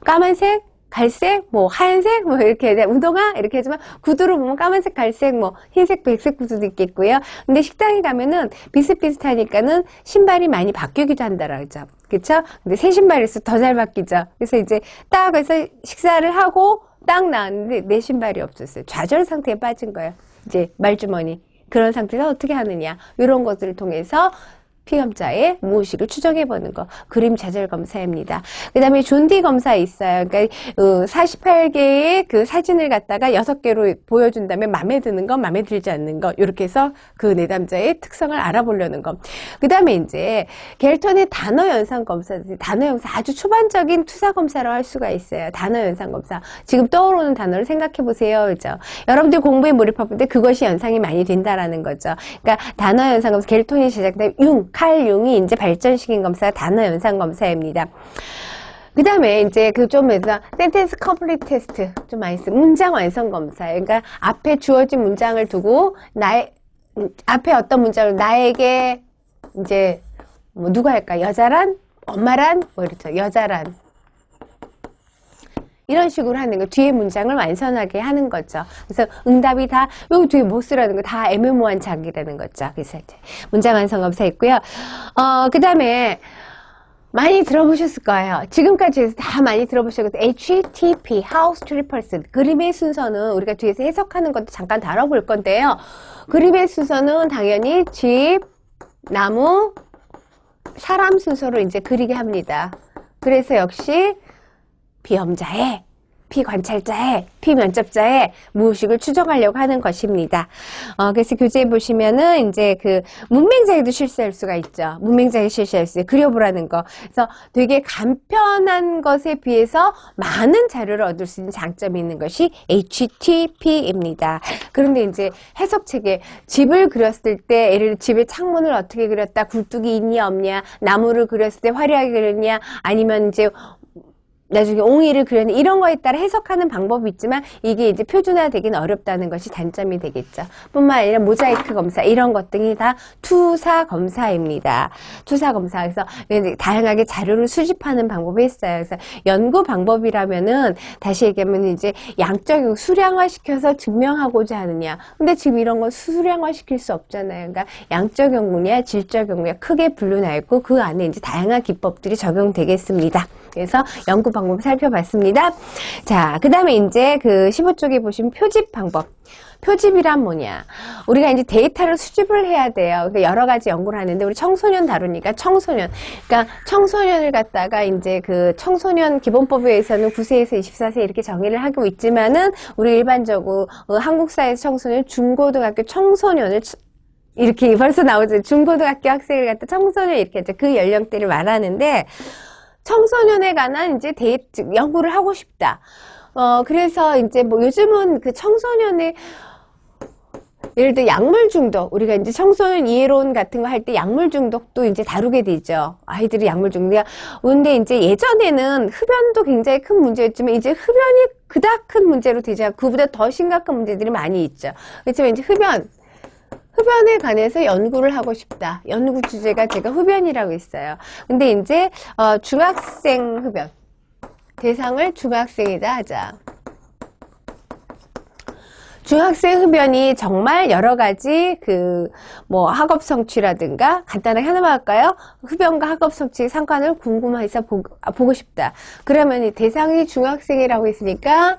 까만색, 갈색, 하얀색, 이렇게, 운동화, 이렇게 하지만, 구두를 보면 까만색, 갈색, 흰색, 백색 구두도 있겠고요. 근데 식당에 가면은 비슷비슷하니까는 신발이 많이 바뀌기도 한다라고 하죠. 그쵸? 근데 새 신발일수록 더 잘 바뀌죠. 그래서 이제 해서 식사를 하고 딱 나왔는데 내 신발이 없었어요. 좌절 상태에 빠진 거예요. 이제 말주머니. 그런 상태에서 어떻게 하느냐. 이런 것들을 통해서 피검자의 무의식을 추정해보는 거. 그림 좌절 검사입니다. 그 다음에 존디 검사 있어요. 그러니까 48개의 사진을 갖다가 6개로 보여준 다음에 마음에 드는 거, 마음에 들지 않는 거, 이렇게 해서 내담자의 특성을 알아보려는 거. 그 다음에 이제 겔턴의 단어 연상 검사, 단어 연상 아주 초반적인 투사 검사로 할 수가 있어요. 단어 연상 검사. 지금 떠오르는 단어를 생각해보세요. 그죠? 여러분들 공부에 몰입할 때 그것이 연상이 많이 된다라는 거죠. 그러니까 단어 연상 검사, 겔턴이 제작된 칼 융이 이제 발전시킨 검사가 단어 연상 검사입니다. 그 다음에 이제 센텐스 컴플리트 테스트 좀 많이 쓰 문장 완성 검사. 그러니까 앞에 주어진 문장을 두고 앞에 어떤 문장을 나에게 이제 누가 할까? 여자란? 엄마란? 이렇죠. 여자란. 이런 식으로 하는 거, 뒤에 문장을 완성하게 하는 거죠. 그래서 응답이 다, 여기 뒤에 뭐 쓰라는 거 다 애매모호한 작이라는 거죠. 그래서 이제 문장 완성 검사 있고요. 그 다음에, 많이 들어보셨을 거예요. 지금까지 해서 다 많이 들어보셨고, HTP, House Tree Person. 그림의 순서는 우리가 뒤에서 해석하는 것도 잠깐 다뤄볼 건데요. 그림의 순서는 당연히 집, 나무, 사람 순서로 이제 그리게 합니다. 그래서 역시, 피험자의, 피관찰자의, 피면접자의 무의식을 추정하려고 하는 것입니다. 그래서 교재에 보시면은 이제 문맹자에도 실시할 수가 있죠. 문맹자에 실시할 수 있어요. 그려보라는 거. 그래서 되게 간편한 것에 비해서 많은 자료를 얻을 수 있는 장점이 있는 것이 HTP입니다. 그런데 이제 해석책에 집을 그렸을 때, 예를 들어 집의 창문을 어떻게 그렸다, 굴뚝이 있냐 없냐, 나무를 그렸을 때 화려하게 그렸냐, 아니면 이제 나중에 옹이를 그렸는 이런 거에 따라 해석하는 방법이 있지만 이게 이제 표준화되기는 어렵다는 것이 단점이 되겠죠. 뿐만 아니라 모자이크 검사 이런 것들이 다 투사 검사입니다. 투사 검사. 그래서 다양하게 자료를 수집하는 방법이 있어요. 그래서 연구 방법이라면은 다시 얘기하면 이제 양적으로 수량화시켜서 증명하고자 하느냐. 근데 지금 이런 건 수량화시킬 수 없잖아요. 그러니까 양적 연구냐 질적 연구냐 크게 분류나 있고 그 안에 이제 다양한 기법들이 적용되겠습니다. 그래서 연구 방법 살펴봤습니다. 자, 그 다음에 이제 그 15쪽에 보시면 표집 방법. 표집이란 뭐냐? 우리가 이제 데이터를 수집을 해야 돼요. 그러니까 여러 가지 연구를 하는데 우리 청소년 다루니까 청소년. 그러니까 청소년을 갖다가 이제 그 청소년 기본법에 의해서는 9세에서 24세 이렇게 정의를 하고 있지만은 우리 일반적으로 한국 사회에서 청소년, 중고등학교 청소년을 이렇게 벌써 나오죠. 중고등학교 학생을 갖다 청소년 이렇게 하죠. 그 연령대를 말하는데 청소년에 관한 이제 연구를 하고 싶다. 그래서 이제 뭐 요즘은 그 청소년의 예를 들어 약물 중독, 우리가 이제 청소년 이해론 같은 거 할 때 약물 중독도 이제 다루게 되죠. 아이들이 약물 중독. 근데 이제 예전에는 흡연도 굉장히 큰 문제였지만 이제 흡연이 그닥 큰 문제로 되지 않고 그보다 더 심각한 문제들이 많이 있죠. 그렇지만 이제 흡연에 관해서 연구를 하고 싶다. 연구 주제가 제가 흡연이라고 했어요. 근데 이제 중학생 흡연. 대상을 중학생이다 하자. 중학생 흡연이 정말 여러 가지 뭐 학업 성취라든가 간단하게 하나만 할까요? 흡연과 학업 성취의 상관을 궁금해서 보고 싶다. 그러면 이 대상이 중학생이라고 했으니까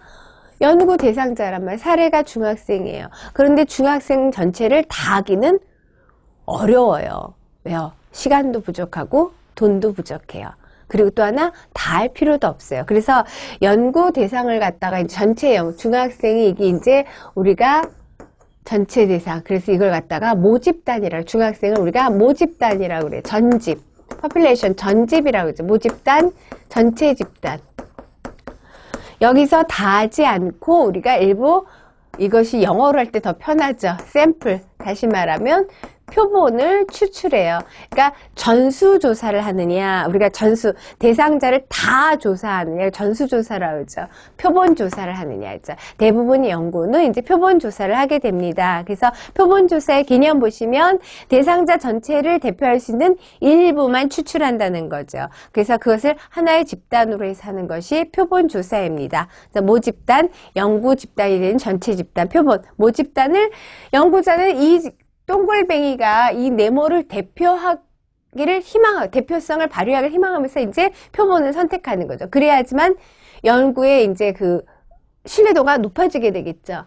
연구 대상자란 말, 사례가 중학생이에요. 그런데 중학생 전체를 다 하기는 어려워요. 왜요? 시간도 부족하고 돈도 부족해요. 그리고 또 하나 다 할 필요도 없어요. 그래서 연구 대상을 갖다가 전체 중학생이 이게 이제 우리가 전체 대상, 그래서 이걸 갖다가 모집단이라고, 중학생을 우리가 모집단이라고 그래요. 전집, population 전집이라고 그러죠. 모집단, 전체 집단. 여기서 다 하지 않고 우리가 일부, 이것이 영어로 할 때 더 편하죠. 샘플, 다시 말하면 표본을 추출해요. 그러니까 전수조사를 하느냐, 우리가 대상자를 다 조사하느냐, 전수조사라고 하죠. 표본조사를 하느냐 했죠. 대부분의 연구는 이제 표본조사를 하게 됩니다. 그래서 표본조사의 개념 보시면 대상자 전체를 대표할 수 있는 일부만 추출한다는 거죠. 그래서 그것을 하나의 집단으로 해서 하는 것이 표본조사입니다. 그래서 모집단, 연구집단이 되는 전체 집단, 표본, 모집단을 연구자는 이 동글뱅이가 이 네모를 대표성을 발휘하기를 희망하면서 이제 표본을 선택하는 거죠. 그래야지만 연구의 이제 그 신뢰도가 높아지게 되겠죠.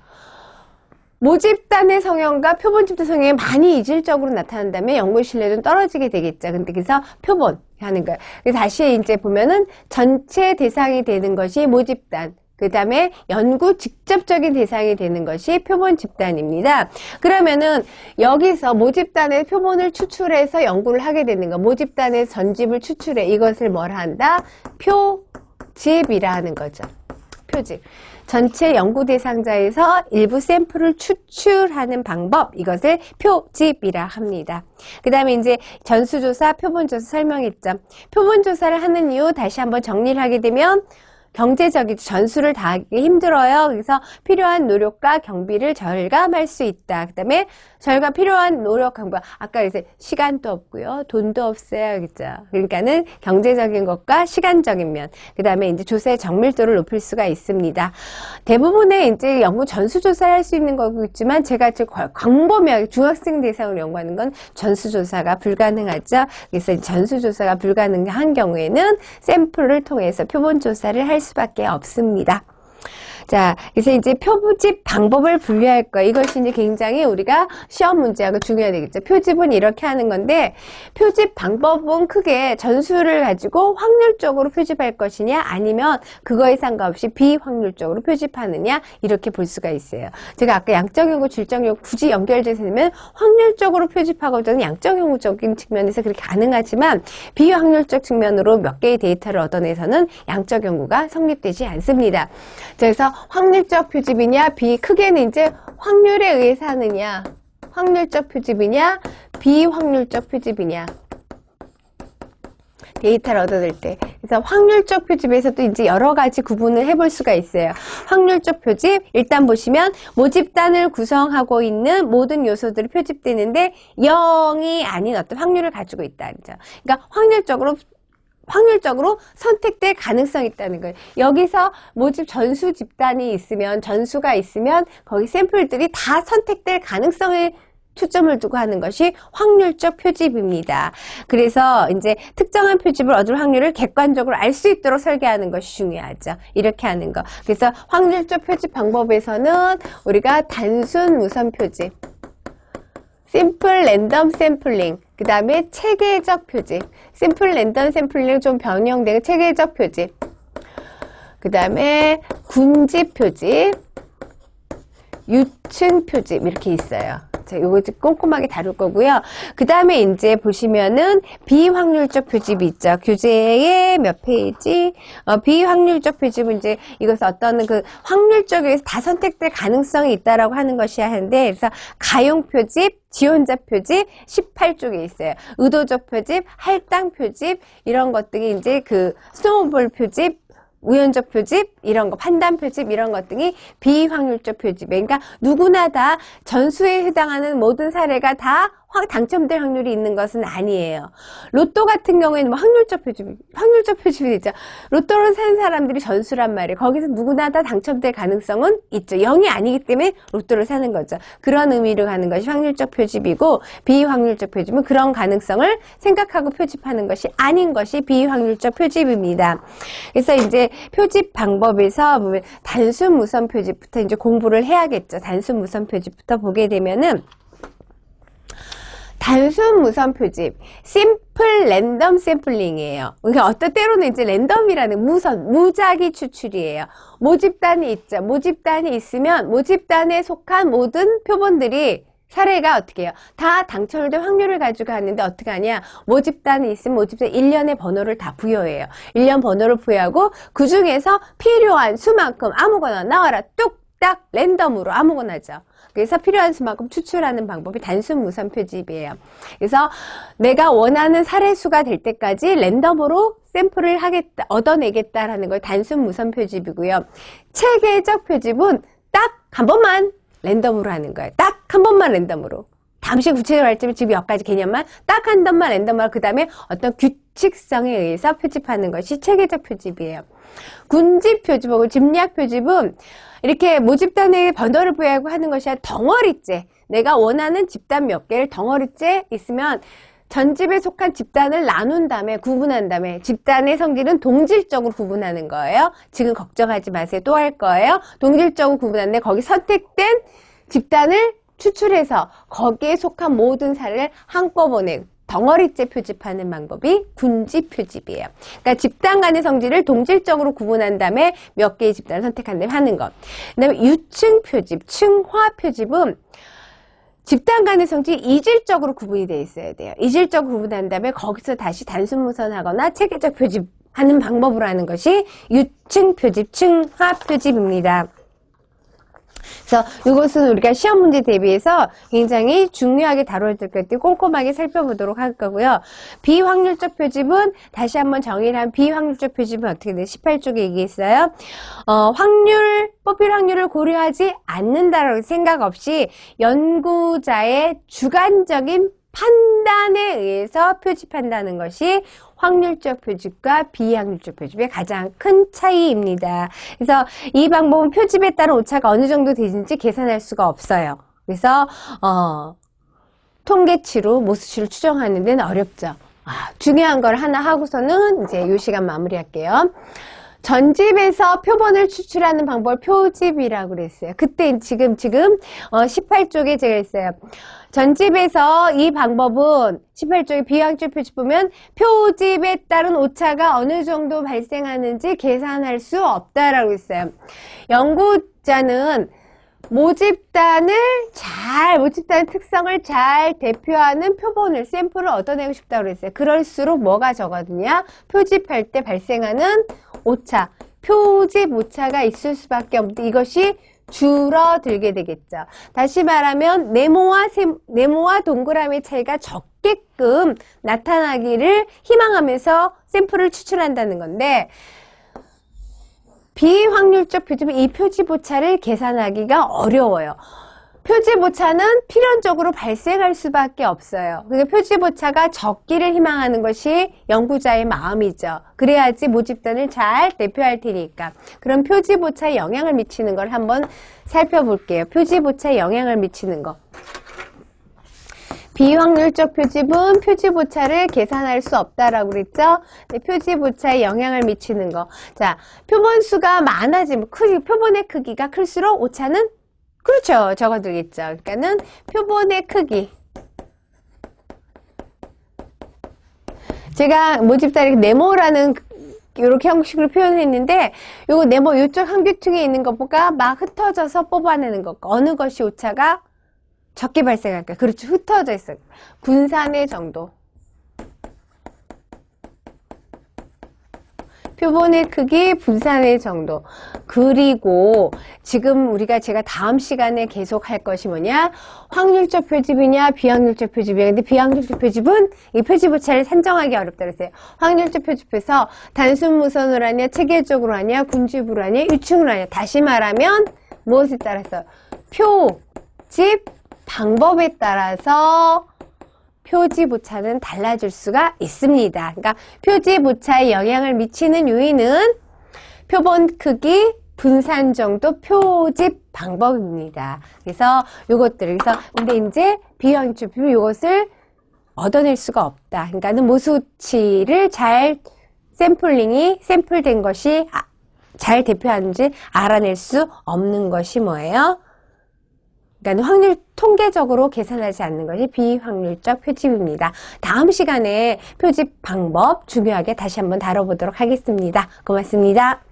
모집단의 성향과 표본 집단 성향이 많이 이질적으로 나타난다면 연구의 신뢰도는 떨어지게 되겠죠. 근데 그래서 표본 하는 거예요. 다시 이제 보면은 전체 대상이 되는 것이 모집단. 그 다음에 연구 직접적인 대상이 되는 것이 표본 집단입니다. 그러면은 여기서 모집단의 표본을 추출해서 연구를 하게 되는 거, 모집단의 전집을 추출해 이것을 뭐라 한다? 표집이라 하는 거죠. 표집. 전체 연구 대상자에서 일부 샘플을 추출하는 방법, 이것을 표집이라 합니다. 그 다음에 이제 전수조사, 표본조사 설명했죠. 표본조사를 하는 이유 다시 한번 정리를 하게 되면 경제적인 전수를 다하기 힘들어요. 그래서 필요한 노력과 경비를 절감할 수 있다. 그 다음에 필요한 노력, 경비. 아까 이제 시간도 없고요. 돈도 없어요. 그죠? 그러니까는 경제적인 것과 시간적인 면. 그 다음에 이제 조사의 정밀도를 높일 수가 있습니다. 대부분의 이제 연구 전수조사를 할 수 있는 거겠지만 제가 지금 광범위하게 중학생 대상으로 연구하는 건 전수조사가 불가능하죠. 그래서 전수조사가 불가능한 경우에는 샘플을 통해서 표본조사를 할 수밖에 없습니다. 자, 그래서 이제 표집 방법을 분류할 거예요. 이것이 이제 굉장히 우리가 시험 문제하고 중요하겠죠. 표집은 이렇게 하는 건데, 표집 방법은 크게 전수를 가지고 확률적으로 표집할 것이냐, 아니면 그거에 상관없이 비확률적으로 표집하느냐, 이렇게 볼 수가 있어요. 제가 아까 양적 연구, 질적 연구 굳이 연결돼서 되면 확률적으로 표집하고는 양적 연구적인 측면에서 그렇게 가능하지만, 비확률적 측면으로 몇 개의 데이터를 얻어내서는 양적 연구가 성립되지 않습니다. 그래서 확률적 표집이냐, 크게는 이제 확률에 의해서 하느냐, 확률적 표집이냐, 비확률적 표집이냐, 데이터를 얻어낼 때. 그래서 확률적 표집에서도 이제 여러 가지 구분을 해볼 수가 있어요. 확률적 표집, 일단 보시면 모집단을 구성하고 있는 모든 요소들이 표집되는데 0이 아닌 어떤 확률을 가지고 있다. 그죠? 그러니까 확률적으로 선택될 가능성이 있다는 거예요. 여기서 모집 전수 집단이 있으면, 전수가 있으면 거기 샘플들이 다 선택될 가능성을 초점을 두고 하는 것이 확률적 표집입니다. 그래서 이제 특정한 표집을 얻을 확률을 객관적으로 알 수 있도록 설계하는 것이 중요하죠. 이렇게 하는 거. 그래서 확률적 표집 방법에서는 우리가 단순 무선 표집, 심플 랜덤 샘플링, 그 다음에 체계적 표집, 심플 랜덤 샘플링 좀 변형되고 체계적 표집, 그 다음에 군집 표집, 유층 표집 이렇게 있어요. 자, 요거 꼼꼼하게 다룰 거고요. 그 다음에 이제 보시면은 비확률적 표집이 있죠. 교재의 몇 페이지? 비확률적 표집은 이제 이것은 어떤 그 확률적에서 다 선택될 가능성이 있다라고 하는 것이야 하는데, 그래서 가용 표집, 지원자 표집 18쪽에 있어요. 의도적 표집, 할당 표집 이런 것들이 이제 그 스노우볼 표집, 우연적 표집, 이런 거, 판단 표집, 이런 것 등이 비확률적 표집. 그러니까 누구나 다 전수에 해당하는 모든 사례가 다 당첨될 확률이 있는 것은 아니에요. 로또 같은 경우에는 뭐 확률적 표집이 있죠. 로또를 산 사람들이 전수란 말이에요. 거기서 누구나 다 당첨될 가능성은 있죠. 0이 아니기 때문에 로또를 사는 거죠. 그런 의미로 가는 것이 확률적 표집이고, 비확률적 표집은 그런 가능성을 생각하고 표집하는 것이 아닌 것이 비확률적 표집입니다. 그래서 이제 표집 방법에서 보면 단순 무선 표집부터 이제 공부를 해야겠죠. 단순 무선 표집부터 보게 되면은, 단순 무선 표집, 심플 랜덤 샘플링이에요. 그러니까 어떤 때로는 이제 랜덤이라는 무작위 추출이에요. 모집단이 있죠. 모집단이 있으면 모집단에 속한 모든 표본들이 사례가 어떻게 해요? 다 당첨될 확률을 가지고 하는데 어떻게 하냐? 모집단이 있으면 모집단 1년의 번호를 다 부여해요. 1년 번호를 부여하고 그 중에서 필요한 수만큼 아무거나 나와라 뚝딱 랜덤으로 아무거나죠. 그래서 필요한 수만큼 추출하는 방법이 단순 무선 표집이에요. 그래서 내가 원하는 사례 수가 될 때까지 랜덤으로 샘플을 하겠다, 얻어내겠다라는 걸 단순 무선 표집이고요. 체계적 표집은 딱 한 번만 랜덤으로 하는 거예요. 딱 한 번만 랜덤으로. 잠시 구체적으로 할 때는 지금 몇 가지 개념만 딱 한 번만 랜덤으로, 그 다음에 어떤 규칙성에 의해서 표집하는 것이 체계적 표집이에요. 군집 표집하고 집약 표집은 이렇게 모집단에게 번호를 부여하고 하는 것이 아니라 덩어리째, 내가 원하는 집단 몇 개를 덩어리째 있으면 전집에 속한 집단을 나눈 다음에 구분한 다음에 집단의 성질은 동질적으로 구분하는 거예요. 지금 걱정하지 마세요. 또 할 거예요. 동질적으로 구분하는데 거기 선택된 집단을 추출해서 거기에 속한 모든 사례를 한꺼번에 덩어리째 표집하는 방법이 군집 표집이에요. 그러니까 집단 간의 성질을 동질적으로 구분한 다음에 몇 개의 집단을 선택한 다음에 하는 것. 그 다음에 유층 표집, 층화 표집은 집단 간의 성질이 이질적으로 구분이 되어 있어야 돼요. 이질적으로 구분한 다음에 거기서 다시 단순 무선하거나 체계적 표집하는 방법으로 하는 것이 유층 표집, 층화 표집입니다. 그래서 이것은 우리가 시험 문제 대비해서 굉장히 중요하게 다뤄야 될 것 같아요. 꼼꼼하게 살펴보도록 할 거고요. 비확률적 표집은 다시 한번 정의를 한 비확률적 표집은 어떻게 돼요? 18쪽에 얘기했어요. 뽑힐 확률을 고려하지 않는다라고 생각 없이 연구자의 주관적인 판단에 의해서 표집한다는 것이 확률적 표집과 비확률적 표집의 가장 큰 차이입니다. 그래서 이 방법은 표집에 따른 오차가 어느 정도 되는지 계산할 수가 없어요. 그래서 통계치로 모수치를 추정하는 데는 어렵죠. 중요한 걸 하나 하고서는 이제 이 시간 마무리할게요. 전집에서 표본을 추출하는 방법을 표집이라고 그랬어요. 그때 지금 18쪽에 제가 했어요. 전집에서 이 방법은 18쪽에 비확률적 표집 보면 표집에 따른 오차가 어느 정도 발생하는지 계산할 수 없다라고 했어요. 연구자는 모집단의 특성을 잘 대표하는 표본을, 샘플을 얻어내고 싶다고 그랬어요. 그럴수록 뭐가 적어드냐? 표집할 때 발생하는 오차, 표집 오차가 있을 수밖에 없는데 이것이 줄어들게 되겠죠. 다시 말하면 네모와 동그라미 차이가 적게끔 나타나기를 희망하면서 샘플을 추출한다는 건데, 비확률적 표집은 이 표집 오차를 계산하기가 어려워요. 표집 오차는 필연적으로 발생할 수밖에 없어요. 그러니까 표집 오차가 적기를 희망하는 것이 연구자의 마음이죠. 그래야지 모집단을 잘 대표할 테니까. 그럼 표집 오차에 영향을 미치는 걸 한번 살펴볼게요. 표집 오차에 영향을 미치는 거. 비확률적 표집은 표지보차를 계산할 수 없다라고 그랬죠? 네, 표지보차에 영향을 미치는 거. 자, 표본수가 많아지면 표본의 크기가 클수록 오차는 그렇죠. 적어들겠죠. 그러니까는 표본의 크기. 제가 모집자리 네모라는 이렇게 형식으로 표현했는데 요거 네모 요쪽 한규퉁에 있는 것보다 막 흩어져서 뽑아내는 것. 어느 것이 오차가 적게 발생할까요? 그렇죠. 흩어져 있어요. 분산의 정도. 표본의 크기, 분산의 정도. 그리고 지금 제가 다음 시간에 계속 할 것이 뭐냐? 확률적 표집이냐, 비확률적 표집이냐. 근데 비확률적 표집은 이 표집오차를 산정하기 어렵다 그랬어요. 확률적 표집에서 단순 무선으로 하냐, 체계적으로 하냐, 군집으로 하냐, 유충으로 하냐. 다시 말하면 무엇에 따라서? 표집 방법에 따라서 표지보차는 달라질 수가 있습니다. 그러니까 표지보차에 영향을 미치는 요인은 표본 크기, 분산 정도, 표집 방법입니다. 그래서 요것들, 근데 이제 비확률적 표집 요것을 얻어낼 수가 없다. 그러니까는 모수치를 잘 샘플된 것이 잘 대표하는지 알아낼 수 없는 것이 뭐예요? 그러니까 확률 통계적으로 계산하지 않는 것이 비확률적 표집입니다. 다음 시간에 표집 방법 중요하게 다시 한번 다뤄보도록 하겠습니다. 고맙습니다.